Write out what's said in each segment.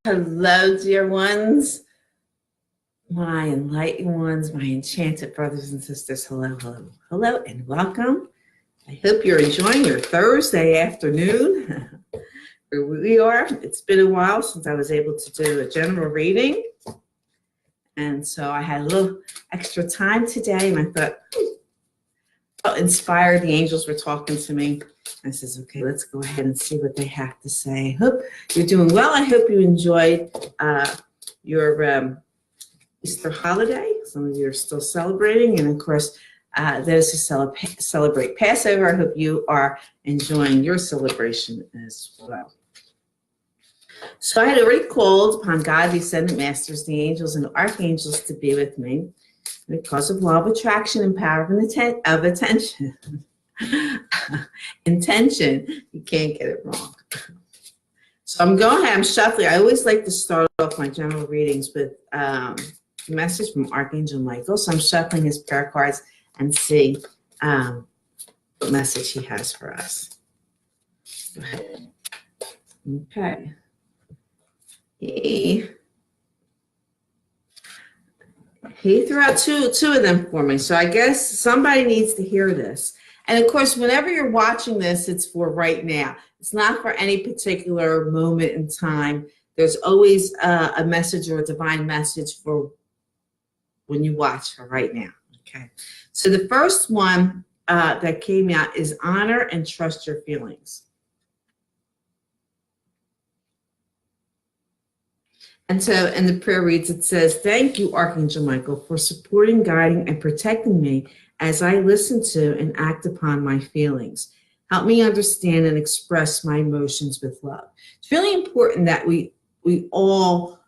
Hello, dear ones, my enlightened ones, my enchanted brothers and sisters. Hello, hello, hello, and welcome. I hope you're enjoying your Thursday afternoon. Where we are. It's been a while since I was able to do a general reading. And so I had a little extra time today, and I thought, felt inspired. The angels were talking to me. I says, okay, let's go ahead and see what they have to say. I hope you're doing well. I hope you enjoyed your Easter holiday. Some of you are still celebrating. And of course, those who celebrate Passover, I hope you are enjoying your celebration as well. So I had already called upon God, the Ascended Masters, the angels, and archangels to be with me because of law of attraction and power of attention. Intention, you can't get it wrong. So I'm shuffling. I always like to start off my general readings with a message from Archangel Michael. So I'm shuffling his prayer cards and see what message he has for us. Go ahead. Okay. He threw out two of them for me. So I guess somebody needs to hear this. And of course, whenever you're watching this, it's for right now. It's not for any particular moment in time. There's always a message or a divine message for when you watch for right now. Okay. So the first one that came out is honor and trust your feelings. And so in the prayer reads, it says, thank you, Archangel Michael, for supporting, guiding, and protecting me as I listen to and act upon my feelings. Help me understand and express my emotions with love. It's really important that we all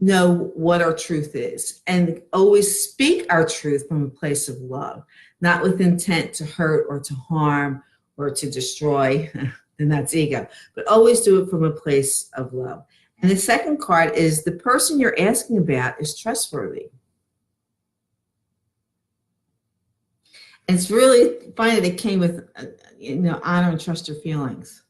know what our truth is and always speak our truth from a place of love, not with intent to hurt or to harm or to destroy, and that's ego, but always do it from a place of love. And the second card is the person you're asking about is trustworthy. And it's really funny that it came with, honor and trust your feelings.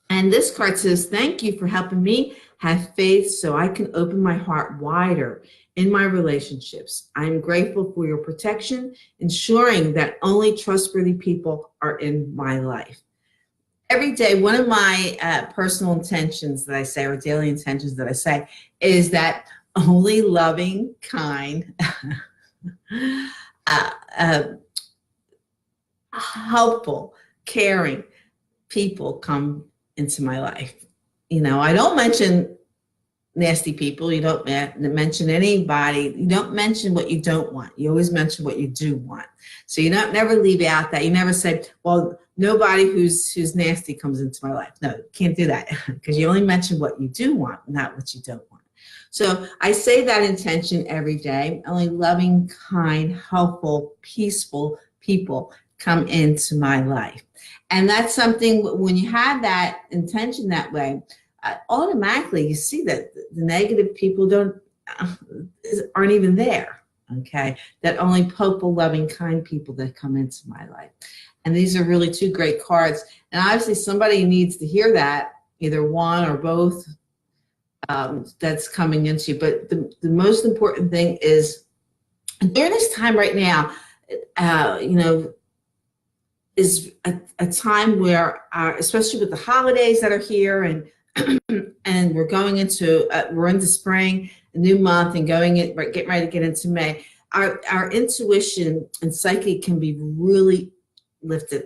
And this card says, thank you for helping me have faith so I can open my heart wider in my relationships. I'm grateful for your protection, ensuring that only trustworthy people are in my life. Every day, one of my personal intentions that I say, or daily intentions that I say, is that only loving, kind, helpful, caring people come into my life. I don't mention nasty people. You don't mention anybody. You don't mention what you don't want. You always mention what you do want. So you don't never leave out that. You never say, well, nobody who's nasty comes into my life. No, you can't do that because you only mention what you do want, not what you don't want. So I say that intention every day. Only loving, kind, helpful, peaceful people come into my life. And that's something, when you have that intention that way, automatically you see that the negative people aren't even there, okay? That only hopeful, loving, kind people that come into my life. And these are really two great cards. And obviously somebody needs to hear that, either one or both, that's coming into you. But the most important thing is during this time right now, is a time where, especially with the holidays that are here, and and we're into spring, a new month, and getting ready to get into May. Our intuition and psyche can be really lifted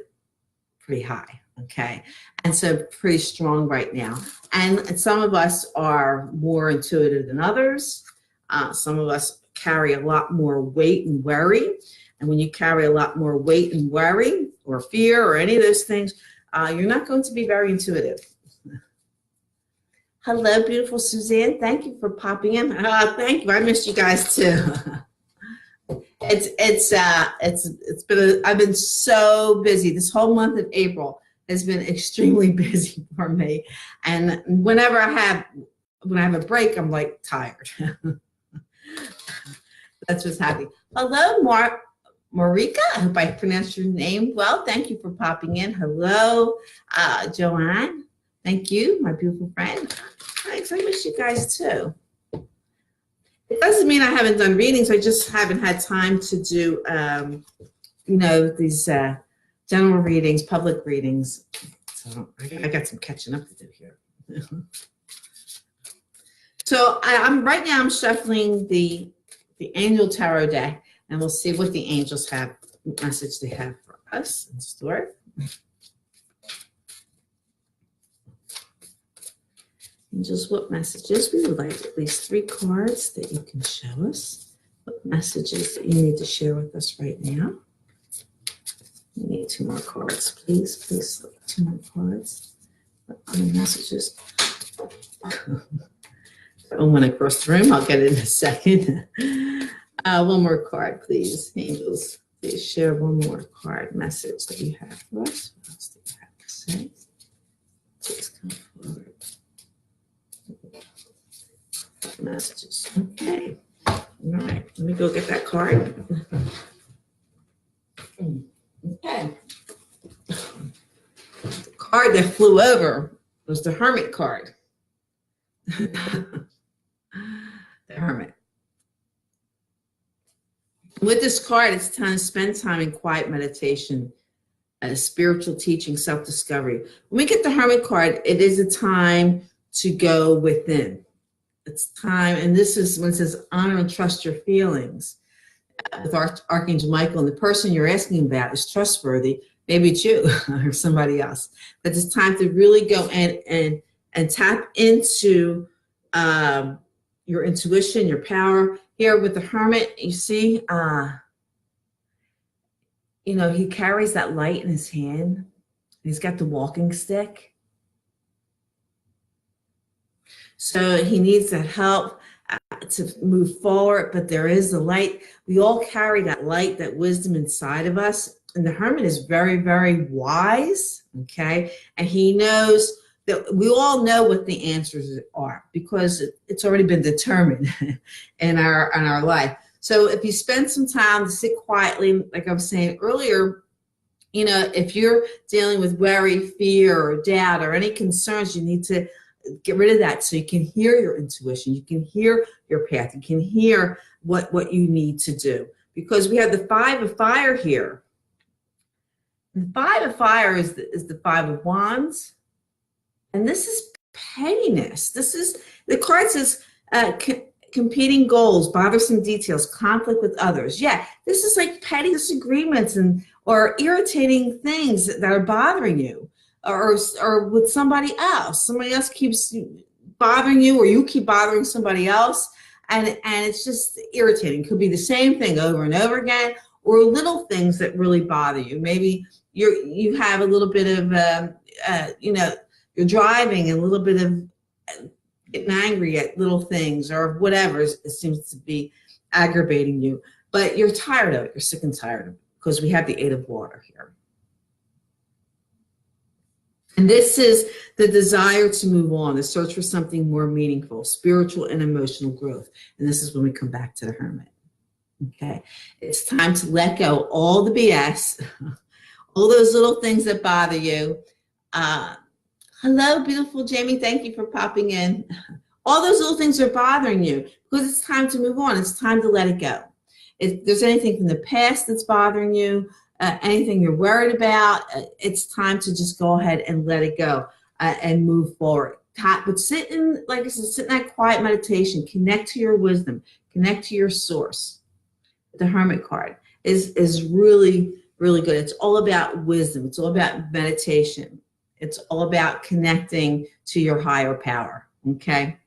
pretty high, okay? And so pretty strong right now. And some of us are more intuitive than others. Some of us carry a lot more weight and worry. And when you carry a lot more weight and worry or fear or any of those things, you're not going to be very intuitive. Hello, beautiful Suzanne. Thank you for popping in. Thank you. I missed you guys too. I've been so busy. This whole month of April has been extremely busy for me. And whenever I have a break, I'm like tired. That's what's happening. Hello, Marika. I hope I pronounced your name well. Thank you for popping in. Hello, Joanne. Thank you, my beautiful friend. Thanks. I miss you guys too. It doesn't mean I haven't done readings. I just haven't had time to do, these general readings, public readings. So I got some catching up to do here. So right now I'm shuffling the Angel Tarot deck, and we'll see what the angels have, what message they have for us in store. Angels, what messages? We would like at least 3 cards that you can show us. What messages that you need to share with us right now? We need 2 more cards, please. Please select 2 more cards. What other messages? I want to cross the room. I'll get it in a second. 1 more card, please. Angels, please share 1 more card message that you have for us. What else do you have to say? Please come forward. Messages. Okay. All right. Let me go get that card. Okay. The card that flew over was the Hermit card. The Hermit. With this card, it's time to spend time in quiet meditation, spiritual teaching, self-discovery. When we get the Hermit card, it is a time to go within. It's time, and this is when it says honor and trust your feelings. With Archangel Michael, and the person you're asking about is trustworthy. Maybe it's you or somebody else. But it's time to really go in and tap into your intuition, your power. Here with the Hermit, you see, he carries that light in his hand. He's got the walking stick. So he needs that help to move forward, but there is the light. We all carry that light, that wisdom inside of us. And the Hermit is very, very wise, okay? And he knows that we all know what the answers are because it's already been determined in our life. So if you spend some time to sit quietly, like I was saying earlier, if you're dealing with worry, fear, or doubt, or any concerns, you need to get rid of that so you can hear your intuition. You can hear your path. You can hear what you need to do. Because we have the 5 of Fire here. The 5 of Fire is the 5 of Wands. And this is pettiness. The card says competing goals, bothersome details, conflict with others. Yeah, this is like petty disagreements or irritating things that are bothering you. Or with somebody else. Somebody else keeps bothering you, or you keep bothering somebody else, and it's just irritating. It could be the same thing over and over again, or little things that really bother you. Maybe you have a little bit of you're driving and a little bit of getting angry at little things or whatever it seems to be aggravating you, but you're tired of it. You're sick and tired of it because we have the 8 of Water here. And this is the desire to move on, the search for something more meaningful, spiritual and emotional growth. And this is when we come back to the Hermit. Okay. It's time to let go all the BS, all those little things that bother you. Hello, beautiful Jamie. Thank you for popping in. All those little things are bothering you because it's time to move on. It's time to let it go. If there's anything from the past that's bothering you, anything you're worried about, it's time to just go ahead and let it go and move forward. But sit in, like I said, sit in that quiet meditation, connect to your wisdom, connect to your source. The Hermit card is really, really good. It's all about wisdom. It's all about meditation. It's all about connecting to your higher power, okay?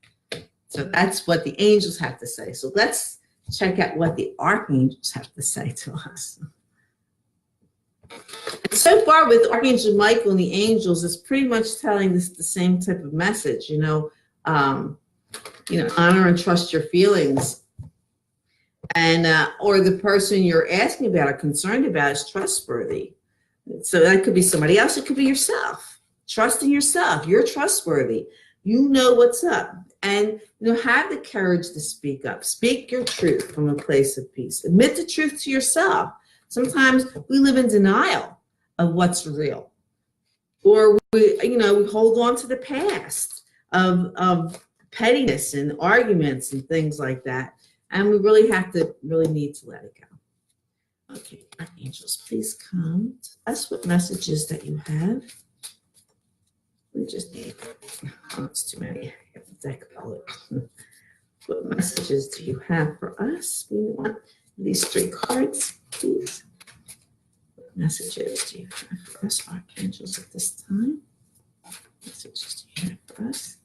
So that's what the angels have to say. So let's check out what the archangels have to say to us. So far with Archangel Michael and the angels, it's pretty much telling us the same type of message, honor and trust your feelings. And, or the person you're asking about or concerned about is trustworthy. So that could be somebody else. It could be yourself. Trust in yourself. You're trustworthy. You know what's up. And, have the courage to speak up. Speak your truth from a place of peace. Admit the truth to yourself. Sometimes we live in denial of what's real. Or we hold on to the past of pettiness and arguments and things like that. And we really need to let it go. Okay, archangels, please come to us with messages that you have. We just need, oh, it's too many. I have to deck all it. What messages do you have for us? We want these 3 cards, please. What messages do you have for us, archangels, at this time? Messages do you have for us?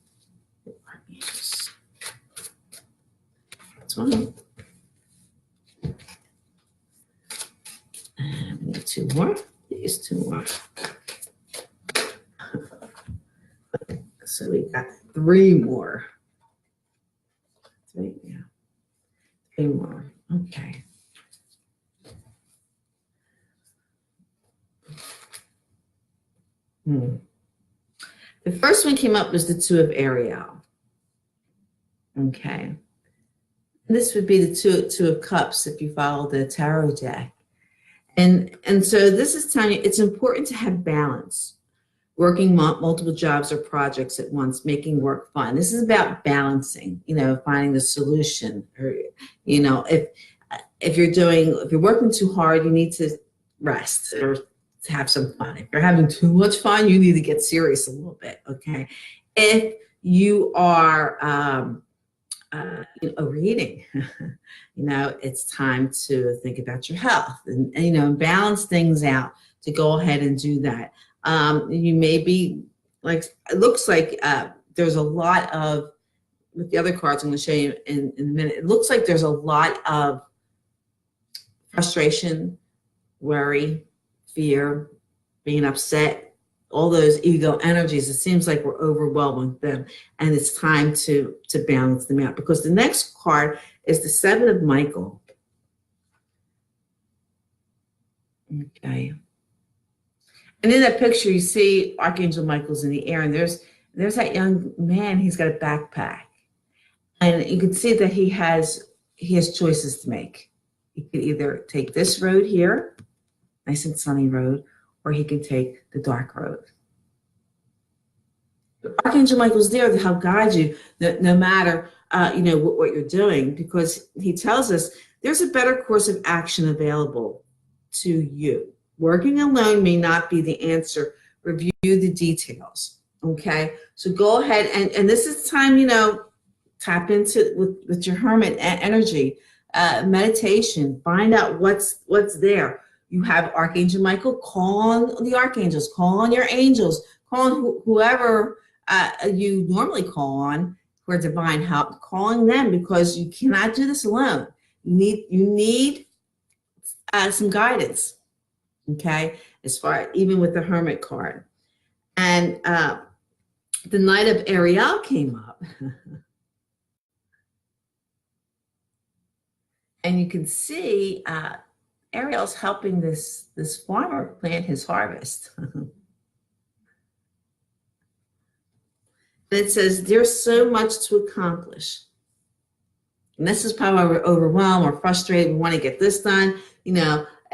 Archangels. That's one. And we need 2 more. These 2 more. So we got 3 more. 3, yeah. 3 more. Okay. The first one came up was the 2 of Ariel. Okay. This would be the two of Cups if you follow the tarot deck. And so this is telling you it's important to have balance. Working multiple jobs or projects at once, making work fun. This is about balancing, finding the solution. Or, if you're working too hard, you need to rest or to have some fun. If you're having too much fun, you need to get serious a little bit, okay? If you are reading, it's time to think about your health and balance things out, to go ahead and do that. You may be like, it looks like there's a lot of, with the other cards I'm going to show you in a minute, it looks like there's a lot of frustration, worry, fear, being upset, all those ego energies. It seems like we're overwhelmed with them, and it's time to balance them out, because the next card is the 7 of Michael. Okay. And in that picture, you see Archangel Michael's in the air, and there's that young man. He's got a backpack, and you can see that he has choices to make. He could either take this road here, nice and sunny road, or he can take the dark road. But Archangel Michael's there to help guide you, no matter what you're doing, because he tells us there's a better course of action available to you. Working alone may not be the answer. Review the details, okay? So go ahead, and this is time, tap into with your hermit energy, meditation, find out what's there. You have Archangel Michael, call on the archangels, call on your angels, call on whoever you normally call on for divine help, calling them, because you cannot do this alone. You need some guidance. Okay, as far even with the Hermit card. And the Knight of Ariel came up. And you can see Ariel's helping this farmer plant his harvest. And it says there's so much to accomplish. And this is probably why we're overwhelmed or frustrated. We want to get this done.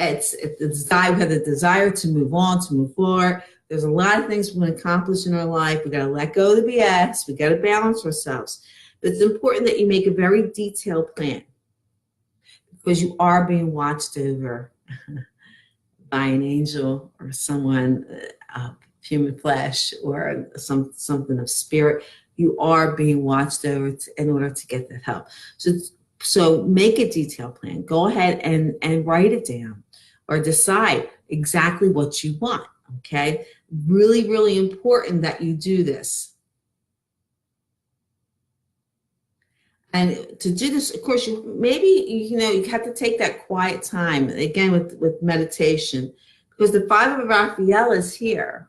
It's the desire, we have the desire to move on, to move forward. There's a lot of things we want to accomplish in our life. We got to let go of the BS. We got to balance ourselves. But it's important that you make a very detailed plan, because you are being watched over by an angel or someone of human flesh or something of spirit. You are being watched over in order to get that help. So make a detailed plan. Go ahead and write it down, or decide exactly what you want, okay? Really, really important that you do this. And to do this, of course, you have to take that quiet time, again, with meditation, because the 5 of Raphael is here.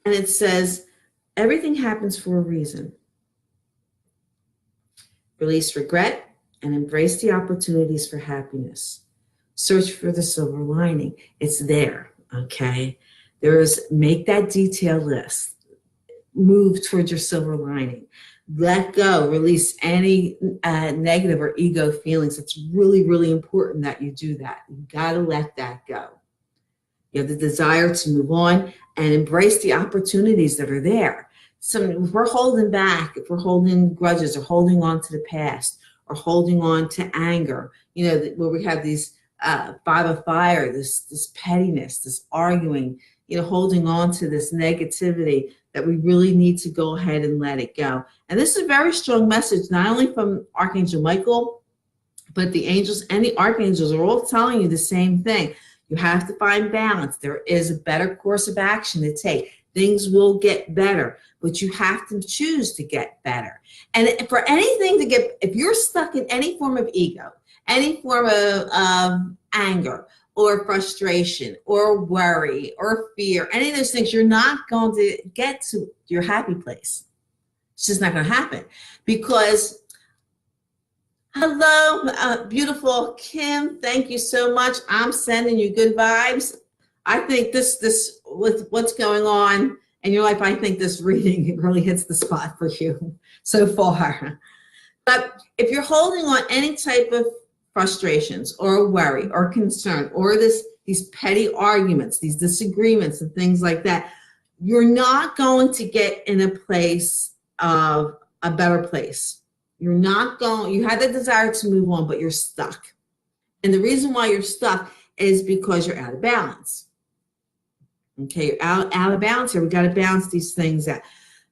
And it says, everything happens for a reason. Release regret and embrace the opportunities for happiness. Search for the silver lining. It's there, okay? Make that detailed list. Move towards your silver lining. Let go, release any negative or ego feelings. It's really, really important that you do that. You gotta let that go, You have the desire to move on and embrace the opportunities that are there. So if we're holding back, if we're holding grudges or holding on to the past or holding on to anger, where we have these five of fire, this pettiness, this arguing, holding on to this negativity, that we really need to go ahead and let it go. And this is a very strong message, not only from Archangel Michael, but the angels and the archangels are all telling you the same thing. You have to find balance. There is a better course of action to take. Things will get better, but you have to choose to get better. And for anything to get, if you're stuck in any form of ego, any form of anger or frustration or worry or fear, any of those things, you're not going to get to your happy place. It's just not going to happen. Because, hello, beautiful Kim, thank you so much. I'm sending you good vibes. I think this with what's going on in your life, I think this reading really hits the spot for you so far. But if you're holding on any type of frustrations or worry or concern or these petty arguments, these disagreements and things like that, you're not going to get in a place of a better place. You're not going, you had the desire to move on, but you're stuck. And the reason why you're stuck is because you're out of balance. Okay, you're out of balance here. We got to balance these things out.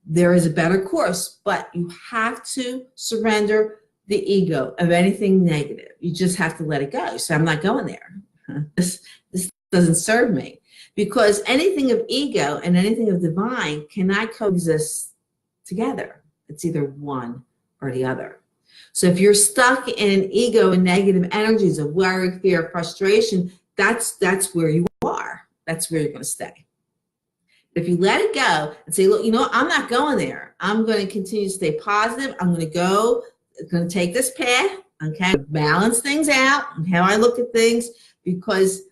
There is a better course, but you have to surrender the ego of anything negative. You just have to let it go. So I'm not going there. This doesn't serve me, because anything of ego and anything of divine cannot coexist together. It's either one or the other. So if you're stuck in ego and negative energies of worry, fear, frustration, that's where you are. That's where you're going to stay. If you let it go and say, look, I'm not going there. I'm going to continue to stay positive. I'm going to take this path, okay, balance things out and how I look at things, because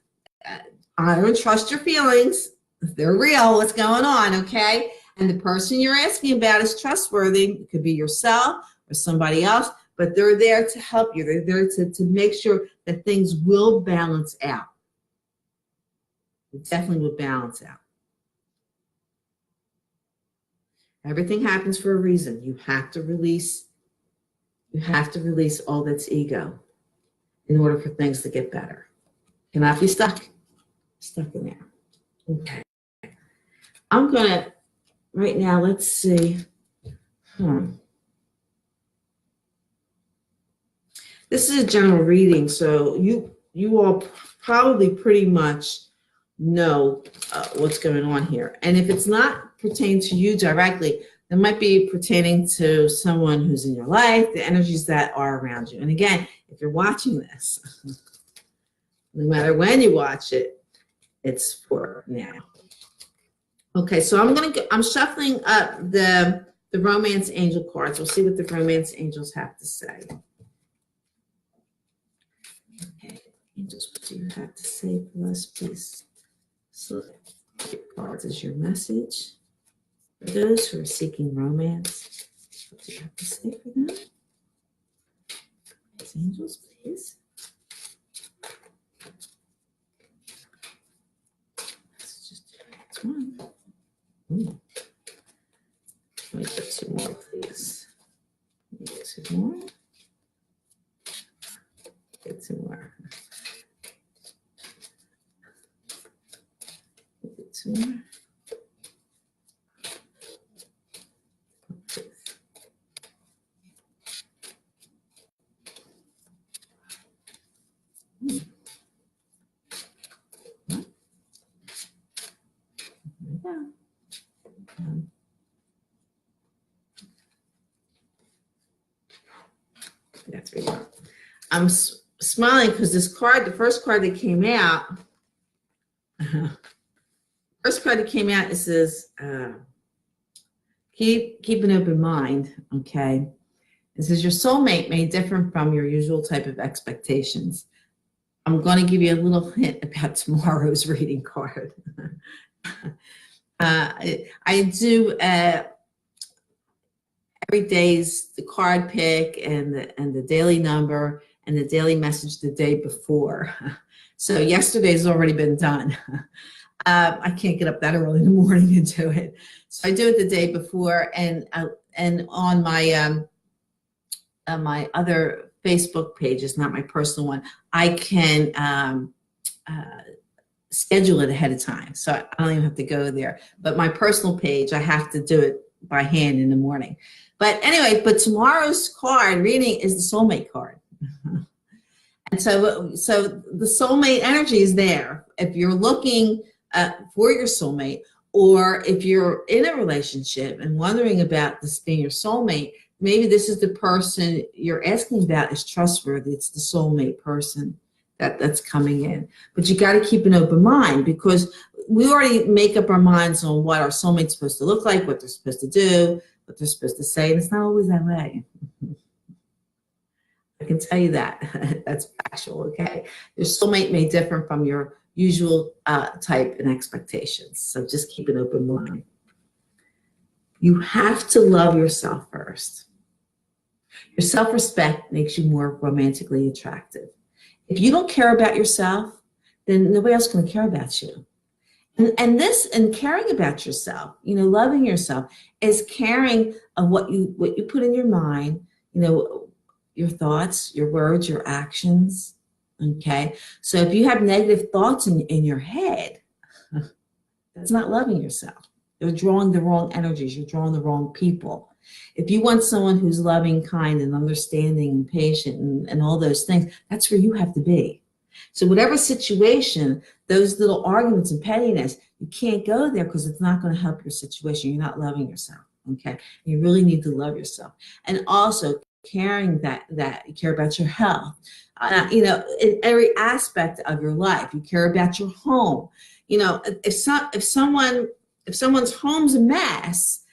I don't trust your feelings. They're real. What's going on, okay? And the person you're asking about is trustworthy. It could be yourself or somebody else, but they're there to help you. They're there to make sure that things will balance out. It definitely will balance out. Everything happens for a reason. You have to release all that's ego in order for things to get better. You cannot be stuck in there. Okay. I'm gonna, right now, let's see. This is a general reading, so you all probably pretty much know what's going on here. And if it's not pertaining to you directly, it might be pertaining to someone who's in your life, the energies that are around you. And again, if you're watching this, no matter when you watch it, it's for now. Okay, so I'm shuffling up the romance angel cards. We'll see what the romance angels have to say. Okay, angels, what do you have to say for us, please? Select cards as your message for those who are seeking romance. What do you have to say for them? Angels, please. Let's just do one. Ooh. Let me get two more, please. Get two more. Get two more. Get two more. That's really good. I'm smiling because this card, the first card that came out, it says, keep an open mind, okay? It says your soulmate may differ from your usual type of expectations. I'm going to give you a little hint about tomorrow's reading card. I do every day's the card pick and the daily number and the daily message the day before. So yesterday's already been done. I can't get up that early in the morning and do it. So I do it the day before, and on my other Facebook pages, not my personal one, I can schedule it ahead of time. So I don't even have to go there. But my personal page, I have to do it by hand in the morning. But anyway, but tomorrow's card reading is the soulmate card. And so the soulmate energy is there. If you're looking for your soulmate, or if you're in a relationship and wondering about this being your soulmate, maybe this is the person you're asking about is trustworthy. It's the soulmate person that's coming in. But you got to keep an open mind, because we already make up our minds on what our soulmate's supposed to look like, what they're supposed to do, what they're supposed to say, and it's not always that way. I can tell you that. That's factual, okay? Your soulmate may differ from your usual type and expectations, so just keep an open mind. You have to love yourself first. Your self-respect makes you more romantically attractive. If you don't care about yourself, then nobody else is going to care about you. And caring about yourself, loving yourself, is caring of what you put in your mind, your thoughts, your words, your actions. Okay. So if you have negative thoughts in your head, that's not loving yourself. You're drawing the wrong energies. You're drawing the wrong people. If you want someone who's loving, kind, and understanding, and patient, and all those things, that's where you have to be. So whatever situation, those little arguments and pettiness, you can't go there, because it's not going to help your situation. You're not loving yourself. Okay. You really need to love yourself. And also caring that you care about your health, in every aspect of your life. You care about your home. If someone's home's a mess,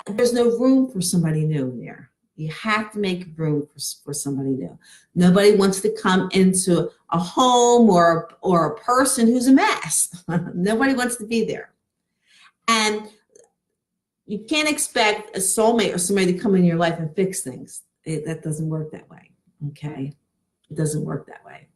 there's no room for somebody new in there. You have to make room for somebody new. Nobody wants to come into a home or a person who's a mess. Nobody wants to be there. And you can't expect a soulmate or somebody to come in your life and fix things. That doesn't work that way, okay? It doesn't work that way.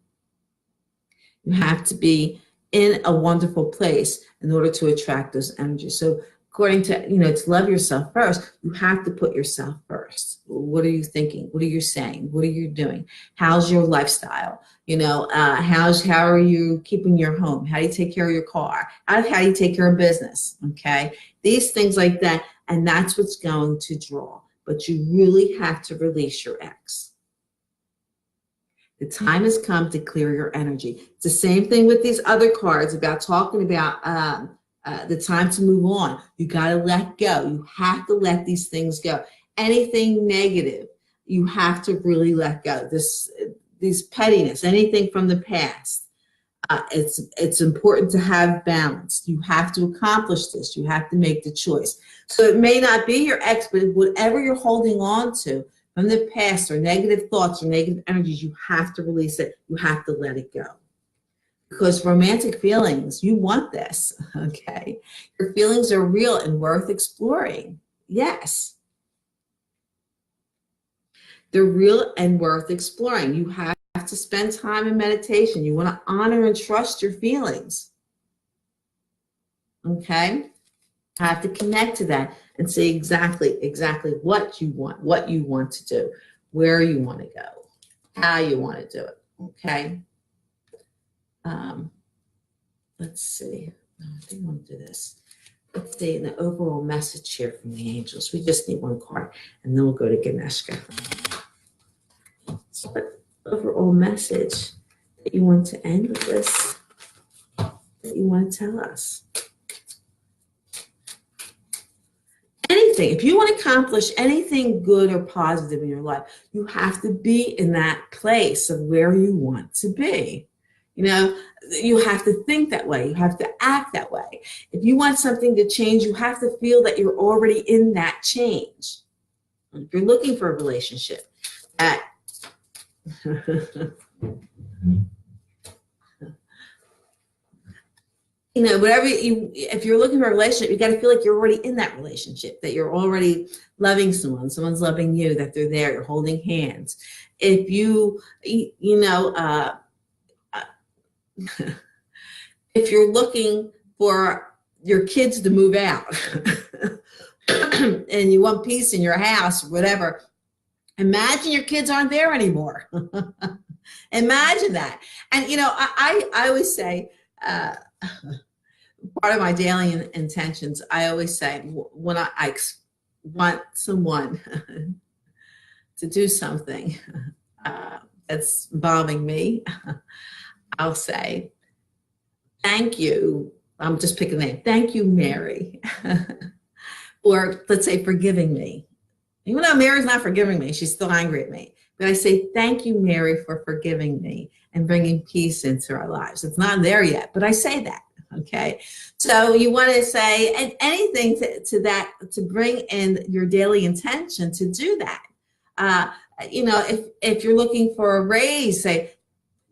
You have to be in a wonderful place in order to attract those energies. So according to, to love yourself first, you have to put yourself first. What are you thinking? What are you saying? What are you doing? How's your lifestyle? How are you keeping your home? How do you take care of your car? How do you take care of business? Okay? These things like that, and that's what's going to draw. But you really have to release your ex. The time has come to clear your energy. It's the same thing with these other cards about talking about the time to move on. You got to let go. You have to let these things go. Anything negative, you have to really let go. These pettiness, anything from the past. It's important to have balance. You have to accomplish this. You have to make the choice. So it may not be your ex, but whatever you're holding on to from the past, or negative thoughts or negative energies, you have to release it. You have to let it go. Because romantic feelings, you want this, okay? Your feelings are real and worth exploring. Yes. They're real and worth exploring. You have to spend time in meditation. You want to honor and trust your feelings. Okay? I have to connect to that and say exactly what you want to do, where you want to go, how you want to do it. Okay? Let's see. I think I want to do this. Let's see the overall message here from the angels. We just need one card, and then we'll go to Ganeshka. So what overall message that you want to end with this, that you want to tell us? Anything. If you want to accomplish anything good or positive in your life, you have to be in that place of where you want to be. You have to think that way. You have to act that way. If you want something to change, you have to feel that you're already in that change. If you're looking for a relationship, if you're looking for a relationship, you got to feel like you're already in that relationship, that you're already loving someone's loving you, that they're there, you're holding hands. If if you're looking for your kids to move out and you want peace in your house, whatever, imagine your kids aren't there anymore. Imagine that. And, you know, I always say, part of my daily intentions, I always say, when I want someone to do something that's involving me, I'll say, thank you. I'm just picking a name. Thank you, Mary. Or let's say forgiving me. Even though Mary's not forgiving me, she's still angry at me. But I say, thank you, Mary, for forgiving me and bringing peace into our lives. It's not there yet, but I say that, okay? So you want to say and anything to that, to bring in your daily intention to do that. You know, if you're looking for a raise, say,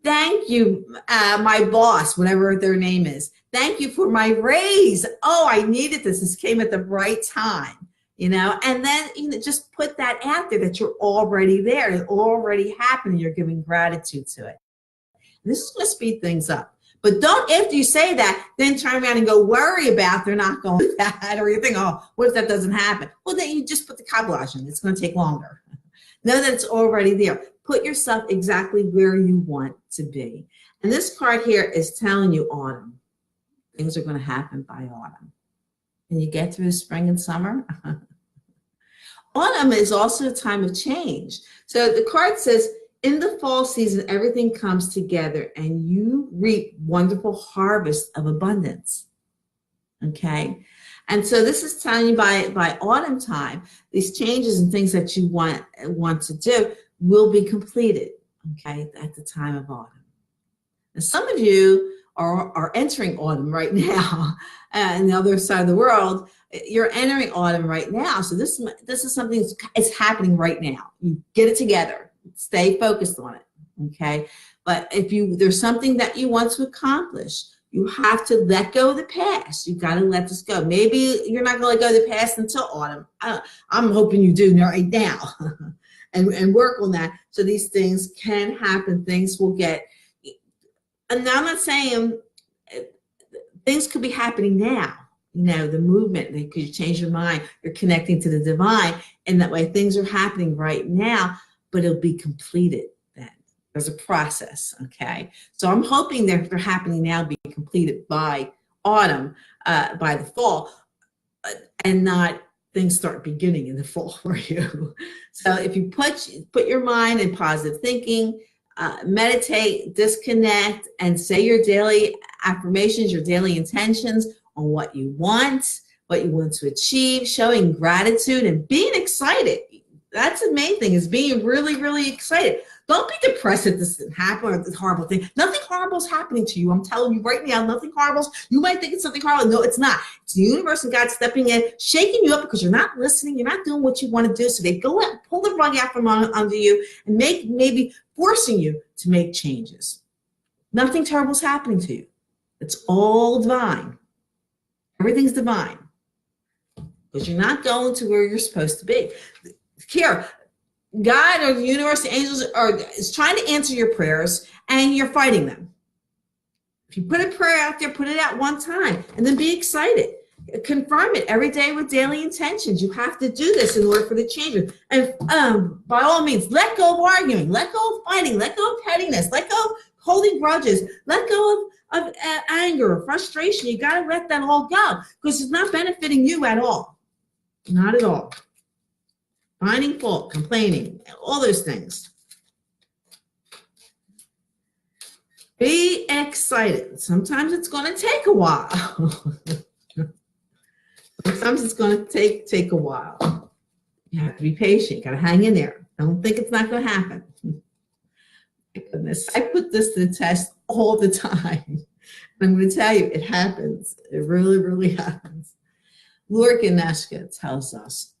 thank you, my boss, whatever their name is. Thank you for my raise. Oh, I needed this. This came at the right time. You know, and then, you know, just put that out there that you're already there. It's already happening. You're giving gratitude to it. This is going to speed things up. But don't, after you say that, then turn around and go worry about they're not going to that, or you think, oh, what if that doesn't happen? Well, then you just put the kibosh in. It's going to take longer. Know that it's already there. Put yourself exactly where you want to be. And this card here is telling you autumn. Things are going to happen by autumn. Can you get through spring and summer? Autumn is also a time of change. So the card says, in the fall season, everything comes together and you reap wonderful harvest of abundance. Okay. And so this is telling you by autumn time, these changes and things that you want to do will be completed. Okay. At the time of autumn. Now, some of you are entering autumn right now. And the other side of the world, you're entering autumn right now. So this is something that's happening right now. You get it together. Stay focused on it, okay? But if there's something that you want to accomplish, you have to let go of the past. You got to let this go. Maybe you're not going to let go of the past until autumn. I'm hoping you do right now and work on that so these things can happen. Things will get, and now I'm not saying things could be happening now. You know, the movement, because you change your mind, you're connecting to the divine, and that way things are happening right now, but it'll be completed then. There's a process, okay? So I'm hoping they're happening now, be completed by autumn, by the fall, and not things start beginning in the fall for you. So if you put your mind in positive thinking, meditate, disconnect, and say your daily affirmations, your daily intentions on what you want to achieve, showing gratitude and being excited. That's the main thing, is being really, really excited. Don't be depressed if this didn't happen or this horrible thing. Nothing horrible is happening to you. I'm telling you right now, nothing horrible. You might think it's something horrible. No, it's not. It's the universe and God stepping in, shaking you up because you're not listening. You're not doing what you want to do. So they go out, pull the rug out from under you and maybe forcing you to make changes. Nothing terrible is happening to you. It's all divine. Everything's divine. Because you're not going to where you're supposed to be. Here, God or the universe, the angels is trying to answer your prayers, and you're fighting them. If you put a prayer out there, put it out one time, and then be excited. Confirm it every day with daily intentions. You have to do this in order for the changes. And by all means, let go of arguing, let go of fighting, let go of pettiness, let go of holding grudges, let go of anger or frustration. You got to let that all go, because it's not benefiting you at all. Not at all. Finding fault, complaining, all those things. Be excited. Sometimes it's going to take a while. Sometimes it's going to take a while. You have to be patient. You got to hang in there. Don't think it's not going to happen. My goodness, I put this to the test all the time. And I'm going to tell you, it happens. It really, really happens. Lord Ganesha tells us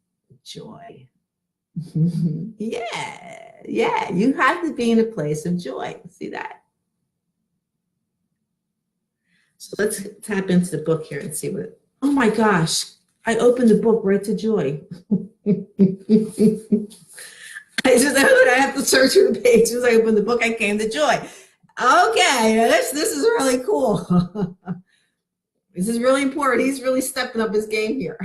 joy. Yeah, you have to be in a place of joy. See that? So let's tap into the book here and see what, oh my gosh, I opened the book right to joy. I have to search through the pages. I opened the book, I came to joy. Okay, this is really cool. This is really important. He's really stepping up his game here.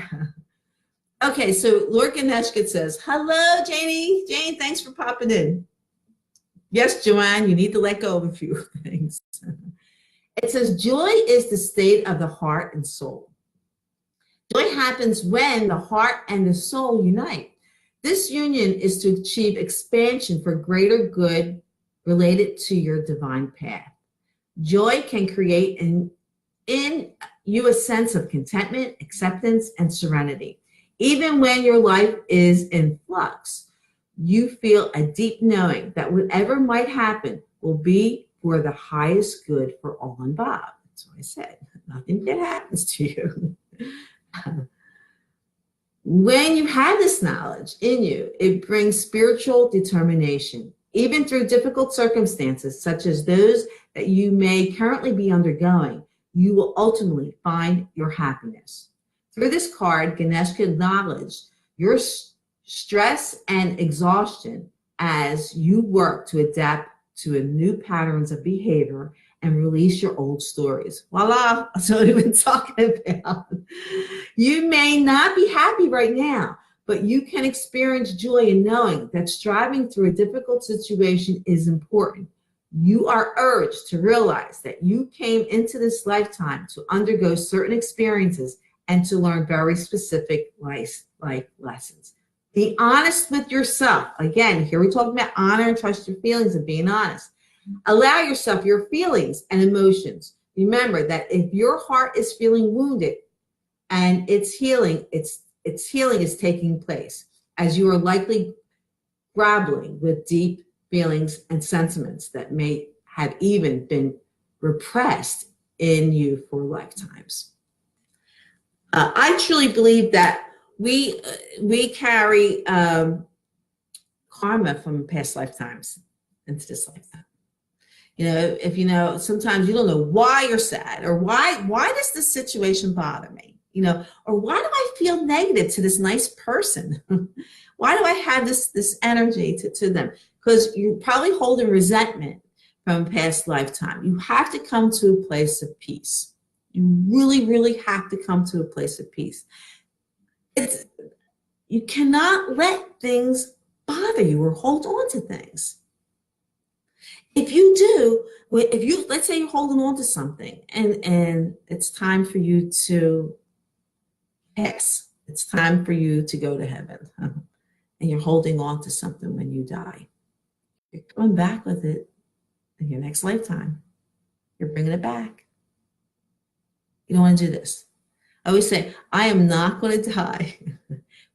Okay, so Lord Ganeshka says, hello, Janie. Jane, thanks for popping in. Yes, Joanne, you need to let go of a few things. It says, joy is the state of the heart and soul. Joy happens when the heart and the soul unite. This union is to achieve expansion for greater good related to your divine path. Joy can create in you a sense of contentment, acceptance, and serenity. Even when your life is in flux, you feel a deep knowing that whatever might happen will be for the highest good for all involved. That's what I said. Nothing good happens to you. When you have this knowledge in you, it brings spiritual determination. Even through difficult circumstances, such as those that you may currently be undergoing, you will ultimately find your happiness. Through this card, Ganeshka acknowledged your stress and exhaustion as you work to adapt to new patterns of behavior and release your old stories. Voila, that's what we've been talking about. You may not be happy right now, but you can experience joy in knowing that striving through a difficult situation is important. You are urged to realize that you came into this lifetime to undergo certain experiences and to learn very specific life lessons. Be honest with yourself. Again, here we talk about honor and trust your feelings and being honest. Allow yourself your feelings and emotions. Remember that if your heart is feeling wounded and its healing is taking place, as you are likely grappling with deep feelings and sentiments that may have even been repressed in you for lifetimes. I truly believe that we carry karma from past lifetimes into this lifetime. Sometimes you don't know why you're sad, or why does this situation bother me? Or why do I feel negative to this nice person? Why do I have this energy to them? Because you're probably holding resentment from a past lifetime. You have to come to a place of peace. You really, really have to come to a place of peace. You cannot let things bother you or hold on to things. If you do, let's say you're holding on to something and it's time for you to pass. It's time for you to go to heaven. And you're holding on to something when you die. You're coming back with it in your next lifetime. You're bringing it back. You don't want to do this. I always say, I am not going to die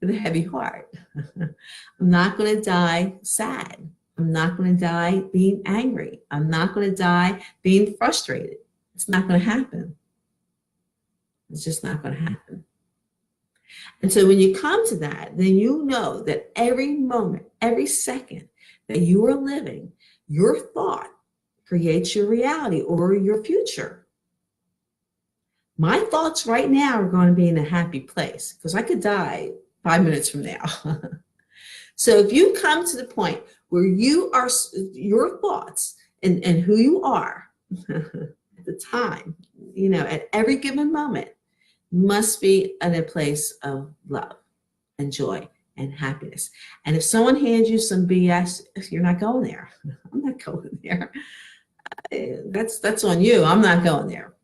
with a heavy heart. I'm not going to die sad. I'm not going to die being angry. I'm not going to die being frustrated. It's not going to happen. It's just not going to happen. And so when you come to that, then you know that every moment, every second that you are living, your thought creates your reality or your future. My thoughts right now are going to be in a happy place because I could die 5 minutes from now. So if you come to the point where your thoughts and who you are at the time, at every given moment, must be in a place of love and joy and happiness. And if someone hands you some BS, you're not going there. I'm not going there. That's on you. I'm not going there.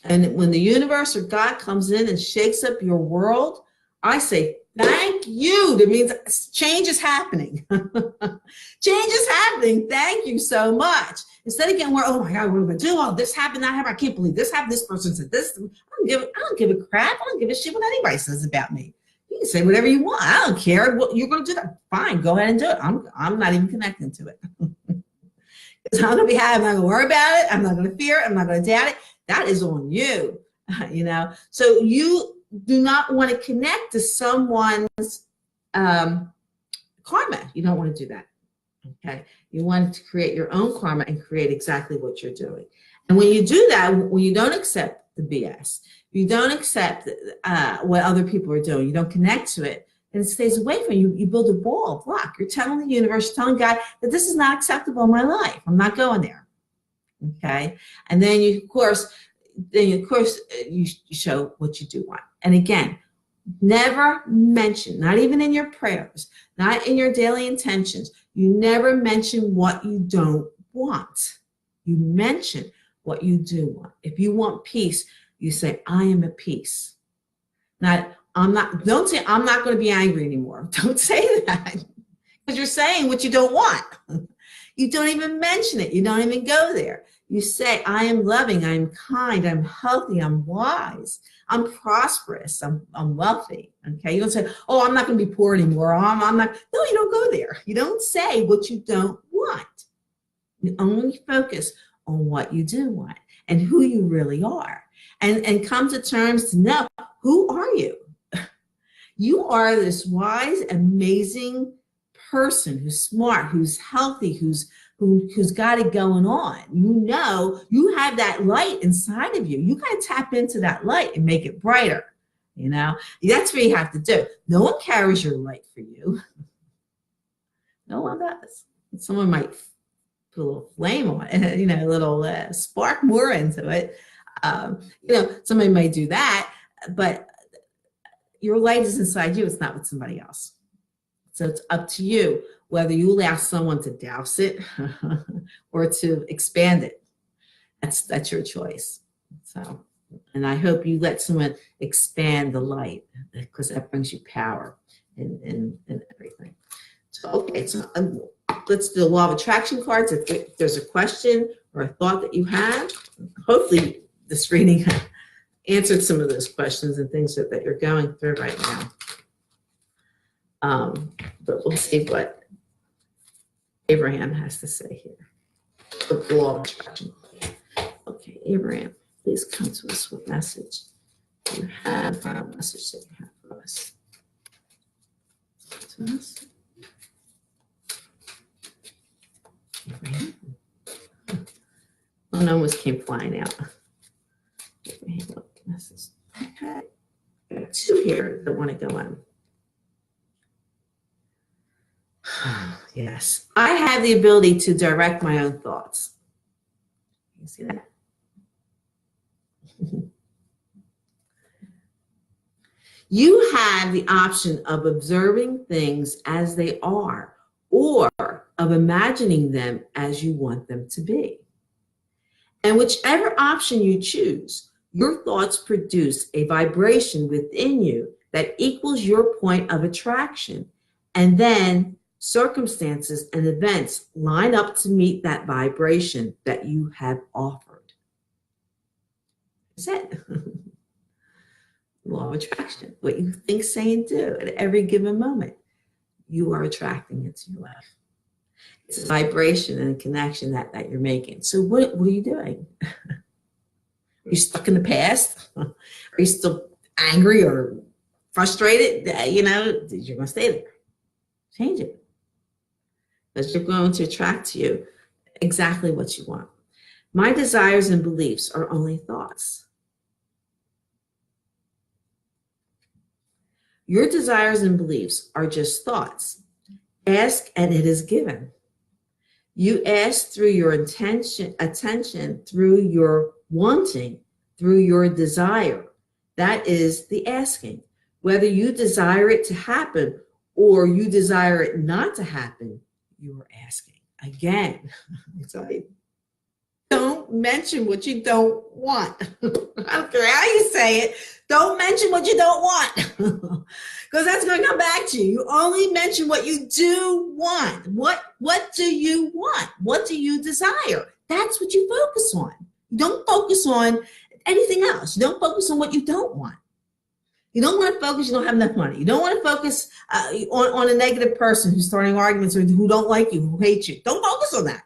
And when the universe or God comes in and shakes up your world, I say, thank you. That means change is happening. Change is happening. Thank you so much. Instead of getting worried, oh my God, what am I going to do? Oh, this happened, that happened. I can't believe this happened. This person said this. I don't give a crap. I don't give a shit what anybody says about me. You can say whatever you want. I don't care. What you're going to do that. Fine, go ahead and do it. I'm not even connecting to it. Because I'm going to be happy. I'm not going to worry about it. I'm not going to fear it. I'm not going to doubt it. That is on you, So you do not want to connect to someone's karma. You don't want to do that. Okay. You want to create your own karma and create exactly what you're doing. And when you do that, when you don't accept the BS, you don't accept what other people are doing, you don't connect to it, and it stays away from you. You build a block. You're telling the universe, telling God that this is not acceptable in my life. I'm not going there. Okay. And then you, of course, you show what you do want. And again, never mention, not even in your prayers, not in your daily intentions, you never mention what you don't want. You mention what you do want. If you want peace, you say, I am at peace. Don't say, I'm not going to be angry anymore. Don't say that, because you're saying what you don't want. You don't even mention it. You don't even go there. You say, I am loving, I am kind, I'm healthy, I'm wise, I'm prosperous, I'm wealthy. Okay. You don't say, oh, I'm not going to be poor anymore. I'm not. No, you don't go there. You don't say what you don't want. You only focus on what you do want and who you really are. And come to terms to know, who are you? You are this wise, amazing person who's smart, who's healthy, who's got it going on. You know, you have that light inside of you. You got to tap into that light and make it brighter. You know, that's what you have to do. No one carries your light for you. No one does. Someone might put a little flame on it, you know, a little spark more into it. You know, somebody might do that, but your light is inside you. It's not with somebody else. So it's up to you whether you allow someone to douse it or to expand it. That's your choice. So, and I hope you let someone expand the light, because that brings you power in everything. So, okay, so let's do the law of attraction cards. If there's a question or a thought that you have, hopefully this reading answered some of those questions and things that you're going through right now. But we'll see what Abraham has to say here. The law of attraction. Okay, Abraham, please come to us with message. You have a message that you have for us. To us. Abraham. Oh, no, almost came flying out. Abraham, look, message. Okay. There are two here that want to go on. Yes, I have the ability to direct my own thoughts. You see that? You have the option of observing things as they are, or of imagining them as you want them to be. And whichever option you choose, your thoughts produce a vibration within you that equals your point of attraction. And then circumstances and events line up to meet that vibration that you have offered. That's it. Law of attraction. What you think, say, and do at every given moment, you are attracting into your life. It's a vibration and a connection that you're making. So what are you doing? Are you stuck in the past? Are you still angry or frustrated? You know, you're going to stay there. Change it. Because you're going to attract to you exactly what you want. My desires and beliefs are only thoughts. Your desires and beliefs are just thoughts. Ask and it is given. You ask through your attention, through your wanting, through your desire. That is the asking. Whether you desire it to happen or you desire it not to happen, you are asking. Again, don't mention what you don't want. I don't care how you say it. Don't mention what you don't want, because that's going to come back to you. You only mention what you do want. What do you want? What do you desire? That's what you focus on. You don't focus on anything else. You don't focus on what you don't want. You don't want to focus, you don't have enough money. You don't want to focus on a negative person who's starting arguments or who don't like you, who hate you. Don't focus on that.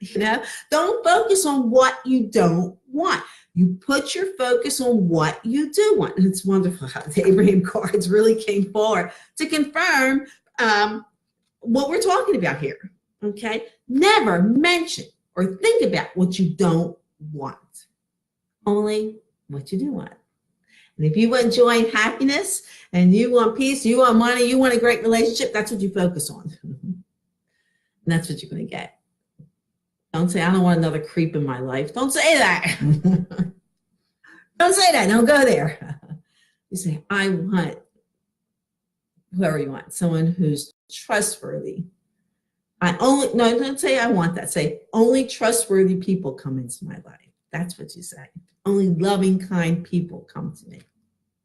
You know, don't focus on what you don't want. You put your focus on what you do want. And it's wonderful how the Abraham cards really came forward to confirm what we're talking about here. Okay? Never mention or think about what you don't want. Only what you do want. And if you want joy and happiness, and you want peace, you want money, you want a great relationship, that's what you focus on. And that's what you're going to get. Don't say, I don't want another creep in my life. Don't say that. Don't say that. Don't go there. You say, I want whoever you want, someone who's trustworthy. Don't say I want that. Say, only trustworthy people come into my life. That's what you say. Only loving, kind people come to me.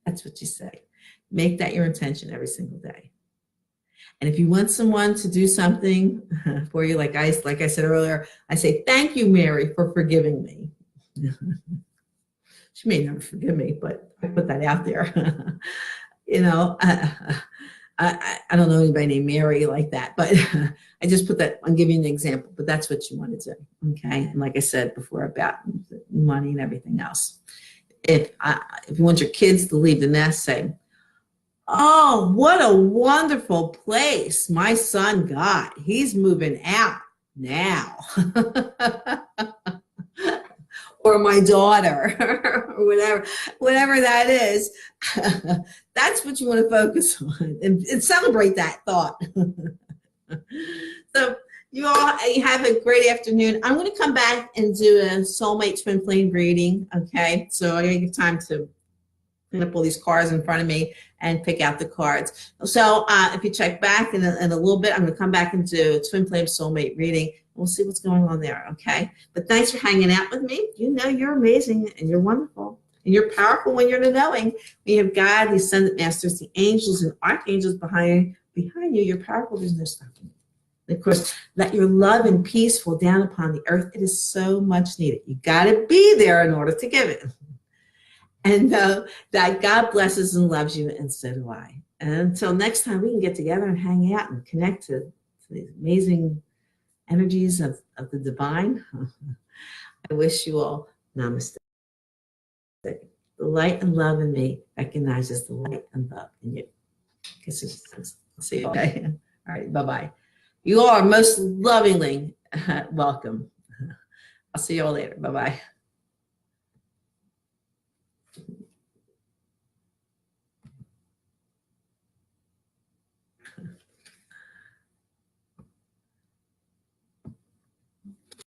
That's what you say. Make that your intention every single day. And if you want someone to do something for you, like I said earlier, I say, thank you, Mary, for forgiving me. She may never forgive me, but I put that out there. You know, I don't know anybody named Mary like that, but I just put that, I'm giving you an example, but that's what you want to do, okay? And like I said before about money and everything else. If you want your kids to leave the nest, say, oh, what a wonderful place my son got. He's moving out now. Or my daughter, or whatever that is. That's what you want to focus on and celebrate that thought. So you have a great afternoon. I'm going to come back and do a soulmate twin flame reading. Okay, so I got to give time to clean up all these cards in front of me and pick out the cards. So if you check back in a little bit, I'm going to come back and do a twin flame soulmate reading. We'll see what's going on there, okay? But thanks for hanging out with me. You know you're amazing and you're wonderful. And you're powerful when you're the knowing. We have God, the Ascended Masters, the angels and archangels behind you. You're powerful. There's no stopping you. Of course, let your love and peace fall down upon the earth. It is so much needed. You got to be there in order to give it. And know that God blesses and loves you, and so do I. And until next time, we can get together and hang out and connect to these amazing energies of the divine. I wish you all namaste. The light and love in me recognizes the light and love in you. Kisses. I'll see you. Okay. All right. Bye-bye. You all are most lovingly welcome. I'll see you all later. Bye-bye.